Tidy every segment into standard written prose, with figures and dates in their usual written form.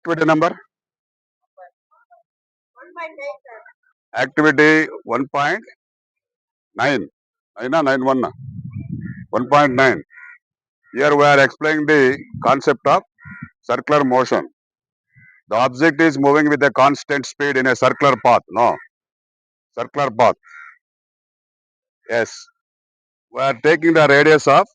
Activity number? 1.9. Activity 1.9. 9.1. 1.9. Here we are explaining the concept of circular motion. The object is moving with a constant speed in a circular path. No. Circular path. Yes. We are taking the radius of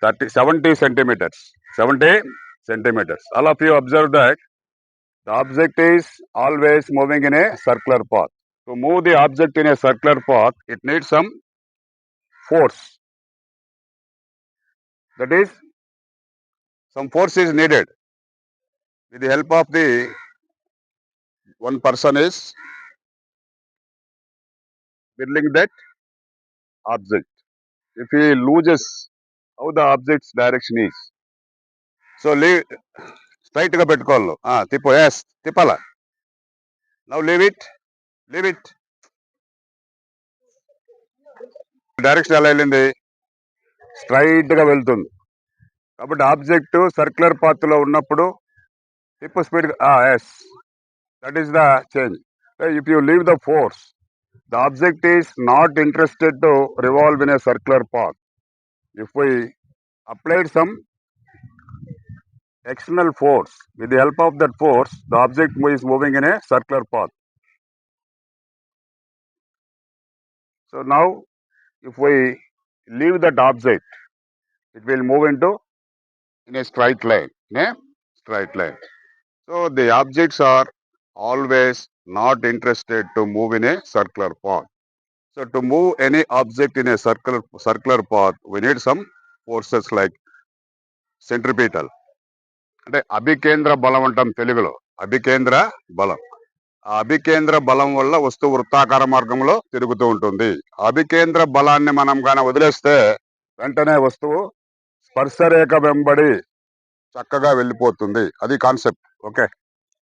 70 centimeters. 70 centimeters. All of you observe that the object is always moving in a circular path. To move the object in a circular path, it needs some force. That is, some force is needed. With the help of the one person is whirling that object. If he loses how the object's direction is. So leave straight ga pettukollu. Tipo yes, tipala. Now leave it. Leave it. Direction ఎలా వెళ్ళింది straight గా వెళ్తుంది కాబట్టి object circular path లో ఉన్నప్పుడు తిప్పు speed is that is the change if you leave the force the object is not interested to revolve in a circular path if we applied some external force, with the help of that force the object is moving in a circular path. So now if we leave that object, it will move into in a straight line. So the objects are always not interested to move in a circular path. So to move any object in a circular path, we need some forces like centripetal. అంటే అభికేంద్ర బలం అంటాం తెలుగులో. అభికేంద్ర బలం. ఆ అభికేంద్ర బలం వల్ల వస్తువు వృత్తాకార మార్గంలో తిరుగుతూ ఉంటుంది. అభికేంద్ర బలాన్ని మనం గాన వదిలేస్తే వెంటనే వస్తువు స్పర్శరేఖ వెంబడి చక్కగా వెళ్ళిపోతుంది. అది కాన్సెప్ట్. ఓకే.